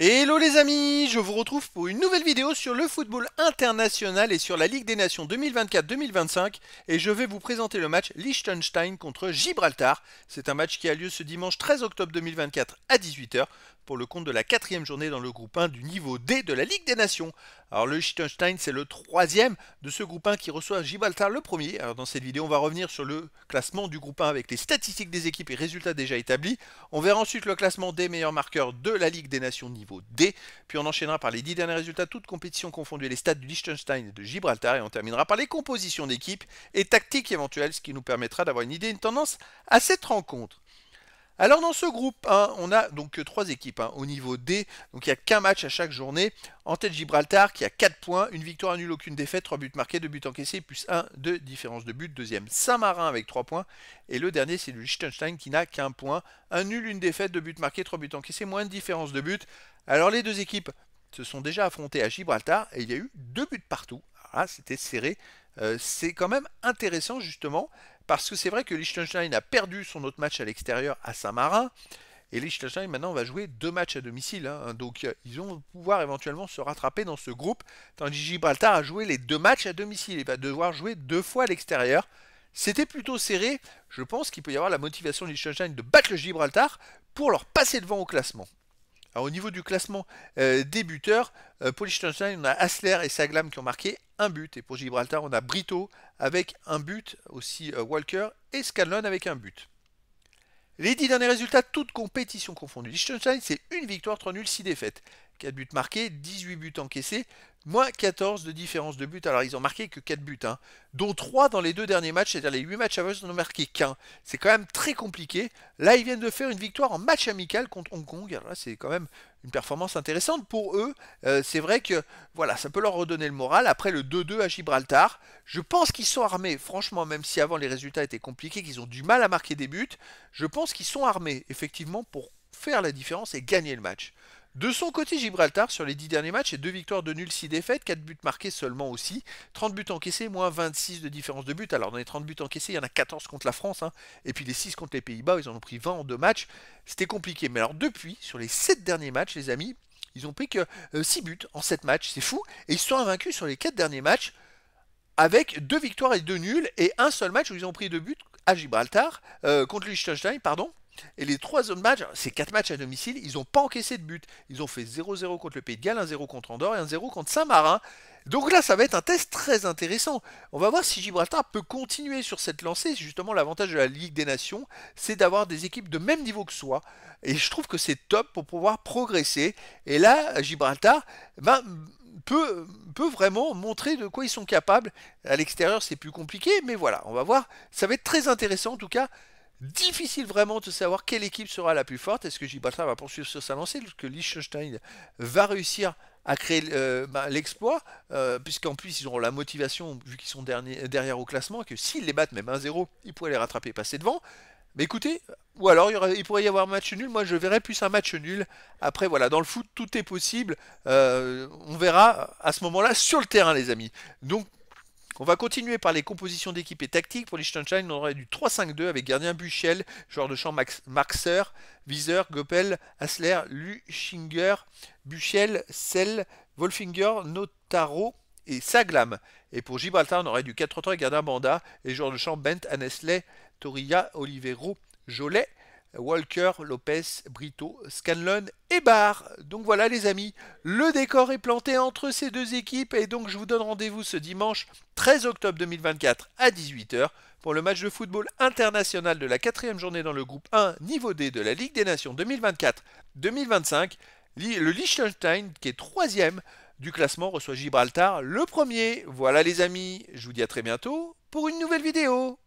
Hello les amis, je vous retrouve pour une nouvelle vidéo sur le football international et sur la Ligue des Nations 2024-2025 et je vais vous présenter le match Liechtenstein contre Gibraltar. C'est un match qui a lieu ce dimanche 13 octobre 2024 à 18 h pour le compte de la quatrième journée dans le groupe 1 du niveau D de la Ligue des Nations. Alors le Liechtenstein c'est le troisième de ce groupe 1 qui reçoit Gibraltar le premier. Alors dans cette vidéo on va revenir sur le classement du groupe 1 avec les statistiques des équipes et résultats déjà établis. On verra ensuite le classement des meilleurs marqueurs de la Ligue des Nations niveau D, puis on enchaînera par les 10 derniers résultats, toutes compétitions confondues, les stats du Liechtenstein et de Gibraltar, et on terminera par les compositions d'équipes et tactiques éventuelles, ce qui nous permettra d'avoir une idée, une tendance à cette rencontre. Alors dans ce groupe 1, on a donc 3 équipes au niveau D, donc il n'y a qu'un match à chaque journée. En tête Gibraltar qui a 4 points, une victoire, un nul, aucune défaite, 3 buts marqués, 2 buts encaissés, plus 1 de différence de but. Deuxième Saint-Marin avec 3 points. Et le dernier c'est le Liechtenstein qui n'a qu'un point, un nul, une défaite, 2 buts marqués, 3 buts encaissés, moins de différence de but. Alors les deux équipes se sont déjà affrontées à Gibraltar et il y a eu 2 buts partout. Ah, c'était serré. C'est quand même intéressant justement parce que c'est vrai que Liechtenstein a perdu son autre match à l'extérieur à Saint-Marin et Liechtenstein maintenant va jouer 2 matchs à domicile, donc ils vont pouvoir éventuellement se rattraper dans ce groupe, tandis que Gibraltar a joué les 2 matchs à domicile et va devoir jouer 2 fois à l'extérieur. C'était plutôt serré, je pense qu'il peut y avoir la motivation de Liechtenstein de battre le Gibraltar pour leur passer devant au classement. Alors, au niveau du classement des buteurs, pour Liechtenstein, on a Hassler et Saglam qui ont marqué un but. Et pour Gibraltar, on a Brito avec un but, aussi Walker et Scanlon avec un but. Les 10 derniers résultats, toutes compétitions confondues. Liechtenstein, c'est une victoire, 3 nuls, 6 défaites. 4 buts marqués, 18 buts encaissés, moins 14 de différence de but. Alors ils ont marqué que 4 buts, dont 3 dans les 2 derniers matchs, c'est-à-dire les 8 matchs avant, ils n'ont marqué qu'un. C'est quand même très compliqué. Là, ils viennent de faire une victoire en match amical contre Hong Kong. Alors là, c'est quand même une performance intéressante pour eux. C'est vrai que voilà, ça peut leur redonner le moral. Après le 2-2 à Gibraltar, je pense qu'ils sont armés. Franchement, même si avant les résultats étaient compliqués, qu'ils ont du mal à marquer des buts, je pense qu'ils sont armés, effectivement, pour faire la différence et gagner le match. De son côté, Gibraltar, sur les 10 derniers matchs, c'est 2 victoires, 2 nuls, 6 défaites, 4 buts marqués seulement aussi, 30 buts encaissés, moins 26 de différence de but. Alors dans les 30 buts encaissés, il y en a 14 contre la France, et puis les 6 contre les Pays-Bas, ils en ont pris 20 en 2 matchs. C'était compliqué. Mais alors depuis, sur les 7 derniers matchs, les amis, ils ont pris que 6 buts en 7 matchs, c'est fou, et ils sont invaincus sur les 4 derniers matchs, avec 2 victoires et 2 nuls, et un seul match où ils ont pris 2 buts à Gibraltar, contre le Liechtenstein, pardon. Et les 3 autres matchs, c'est 4 matchs à domicile, ils n'ont pas encaissé de but. Ils ont fait 0-0 contre le Pays de Galles, 1-0 contre Andorre et 1-0 contre Saint-Marin. Donc là, ça va être un test très intéressant. On va voir si Gibraltar peut continuer sur cette lancée. C'est justement l'avantage de la Ligue des Nations, c'est d'avoir des équipes de même niveau que soi. Et je trouve que c'est top pour pouvoir progresser. Et là, Gibraltar, peut vraiment montrer de quoi ils sont capables. À l'extérieur, c'est plus compliqué, mais voilà, on va voir. Ça va être très intéressant en tout cas. Difficile vraiment de savoir quelle équipe sera la plus forte. Est-ce que Gibraltar va poursuivre sur sa lancée? Est-ce que Liechtenstein va réussir à créer l'exploit, puisqu'en plus ils auront la motivation vu qu'ils sont derrière au classement, et que s'ils les battent même 1-0, ils pourraient les rattraper et passer devant. Mais écoutez, ou alors il pourrait y avoir un match nul. Moi je verrais plus un match nul. Après voilà, dans le foot tout est possible. On verra à ce moment-là sur le terrain les amis. Donc on va continuer par les compositions d'équipe et tactiques. Pour Liechtenstein, on aurait du 3-5-2 avec gardien Buchel, joueur de champ Maxer, Wieser, Goppel, Hassler, Luchinger, Buchel, Sell, Wolfinger, Notaro et Saglam. Et pour Gibraltar, on aurait du 4-3-3 avec gardien Banda et joueur de champ Bent, Annesley, Torilla, Olivero, Jolet, Walker, Lopez, Brito, Scanlon et Barr. Donc voilà les amis, le décor est planté entre ces deux équipes et donc je vous donne rendez-vous ce dimanche 13 octobre 2024 à 18 h pour le match de football international de la quatrième journée dans le groupe 1 niveau D de la Ligue des Nations 2024-2025. Le Liechtenstein qui est troisième du classement reçoit Gibraltar le premier. Voilà les amis, je vous dis à très bientôt pour une nouvelle vidéo.